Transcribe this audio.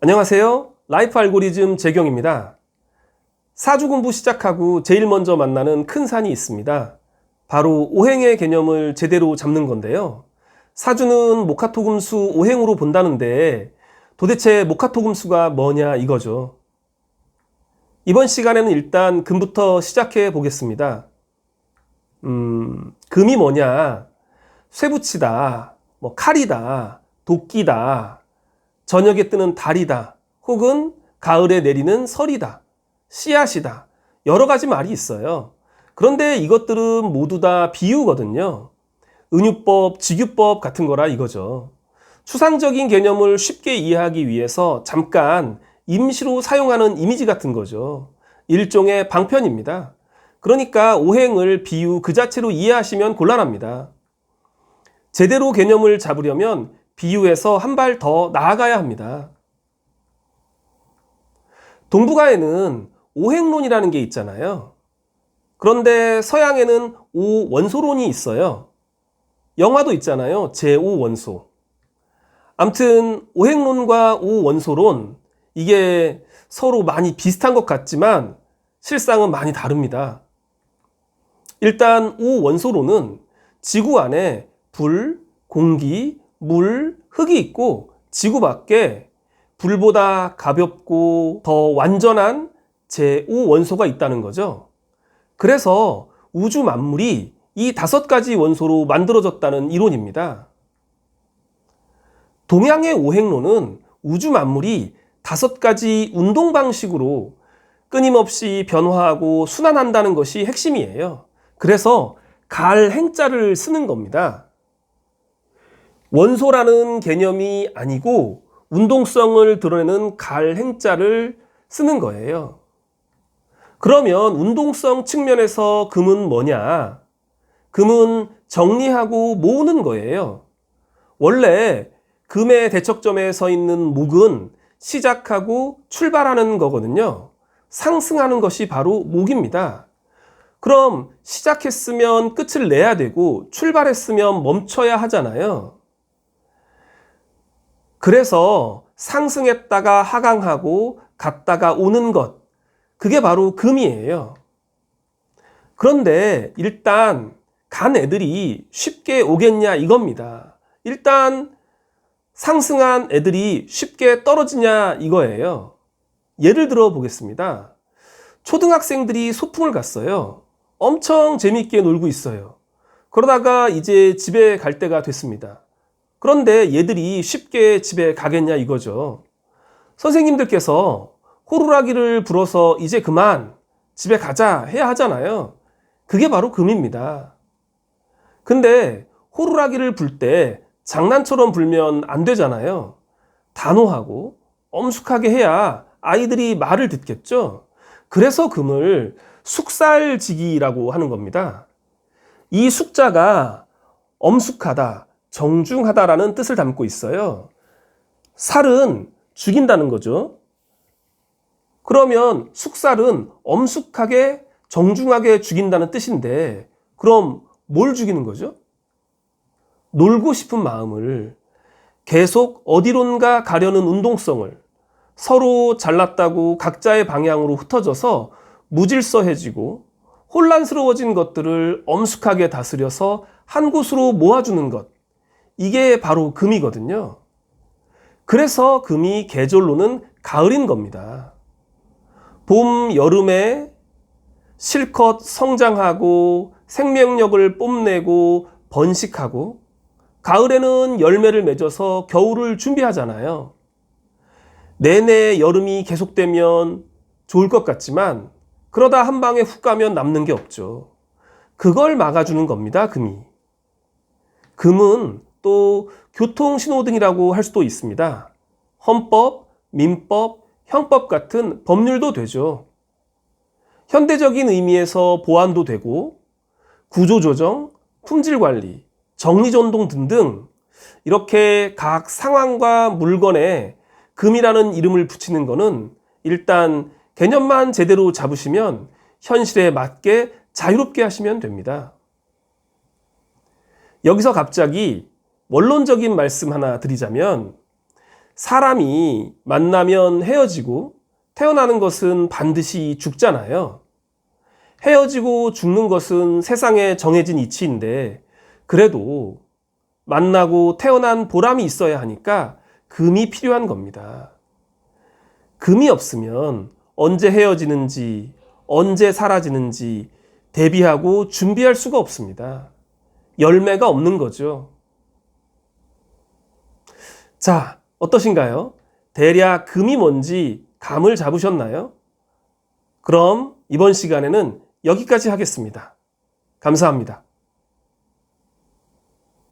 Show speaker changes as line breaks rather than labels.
안녕하세요. 라이프 알고리즘 재경입니다. 사주 공부 시작하고 제일 먼저 만나는 큰 산이 있습니다. 바로 오행의 개념을 제대로 잡는 건데요. 사주는 목화토금수 오행으로 본다는데 도대체 목화토금수가 뭐냐 이거죠. 이번 시간에는 일단 금부터 시작해 보겠습니다. 금이 뭐냐? 쇠붙이다, 칼이다, 도끼다, 저녁에 뜨는 달이다, 혹은 가을에 내리는 설이다, 씨앗이다, 여러 가지 말이 있어요. 그런데 이것들은 모두 다 비유거든요. 은유법, 직유법 같은 거라 이거죠. 추상적인 개념을 쉽게 이해하기 위해서 잠깐 임시로 사용하는 이미지 같은 거죠. 일종의 방편입니다. 그러니까 오행을 비유 그 자체로 이해하시면 곤란합니다. 제대로 개념을 잡으려면 비유에서 한 발 더 나아가야 합니다. 동북아에는 오행론이라는 게 있잖아요. 그런데 서양에는 오원소론이 있어요. 영화도 있잖아요. 제5원소. 암튼 오행론과 오원소론, 이게 서로 많이 비슷한 것 같지만 실상은 많이 다릅니다. 일단 오원소론은 지구 안에 불, 공기, 물, 흙이 있고 지구 밖에 불보다 가볍고 더 완전한 제5원소가 있다는 거죠. 그래서 우주 만물이 이 5가지 원소로 만들어졌다는 이론입니다. 동양의 오행론은 우주 만물이 5가지 운동 방식으로 끊임없이 변화하고 순환한다는 것이 핵심이에요. 그래서 갈행자를 쓰는 겁니다. 원소라는 개념이 아니고 운동성을 드러내는 갈행자를 쓰는 거예요. 그러면 운동성 측면에서 금은 뭐냐? 금은 정리하고 모으는 거예요. 원래 금의 대척점에 서 있는 목은 시작하고 출발하는 거거든요. 상승하는 것이 바로 목입니다. 그럼 시작했으면 끝을 내야 되고 출발했으면 멈춰야 하잖아요. 그래서 상승했다가 하강하고 갔다가 오는 것, 그게 바로 금이에요. 그런데 일단 간 애들이 쉽게 오겠냐 이겁니다. 일단 상승한 애들이 쉽게 떨어지냐 이거예요. 예를 들어 보겠습니다. 초등학생들이 소풍을 갔어요. 엄청 재밌게 놀고 있어요. 그러다가 이제 집에 갈 때가 됐습니다. 그런데 얘들이 쉽게 집에 가겠냐 이거죠. 선생님들께서 호루라기를 불어서 이제 그만 집에 가자 해야 하잖아요. 그게 바로 금입니다. 근데 호루라기를 불 때 장난처럼 불면 안 되잖아요. 단호하고 엄숙하게 해야 아이들이 말을 듣겠죠. 그래서 금을 숙살지기라고 하는 겁니다. 이 숙자가 엄숙하다, 정중하다라는 뜻을 담고 있어요. 살은 죽인다는 거죠. 그러면 숙살은 엄숙하게, 정중하게 죽인다는 뜻인데, 그럼 뭘 죽이는 거죠? 놀고 싶은 마음을, 계속 어디론가 가려는 운동성을, 서로 잘났다고 각자의 방향으로 흩어져서 무질서해지고 혼란스러워진 것들을 엄숙하게 다스려서 한 곳으로 모아주는 것, 이게 바로 금이거든요. 그래서 금이 계절로는 가을인 겁니다. 봄, 여름에 실컷 성장하고 생명력을 뽐내고 번식하고, 가을에는 열매를 맺어서 겨울을 준비하잖아요. 내내 여름이 계속되면 좋을 것 같지만 그러다 한 방에 훅 가면 남는 게 없죠. 그걸 막아주는 겁니다, 금이. 금은 또 교통신호등이라고 할 수도 있습니다. 헌법, 민법, 형법 같은 법률도 되죠. 현대적인 의미에서 보안도 되고 구조조정, 품질관리, 정리전동 등등 이렇게 각 상황과 물건에 금이라는 이름을 붙이는 거는 일단 개념만 제대로 잡으시면 현실에 맞게 자유롭게 하시면 됩니다. 여기서 갑자기 원론적인 말씀 하나 드리자면 사람이 만나면 헤어지고 태어나는 것은 반드시 죽잖아요. 헤어지고 죽는 것은 세상에 정해진 이치인데 그래도 만나고 태어난 보람이 있어야 하니까 금이 필요한 겁니다. 금이 없으면 언제 헤어지는지, 언제 사라지는지 대비하고 준비할 수가 없습니다. 열매가 없는 거죠. 자, 어떠신가요? 대략 금이 뭔지 감을 잡으셨나요? 그럼 이번 시간에는 여기까지 하겠습니다. 감사합니다.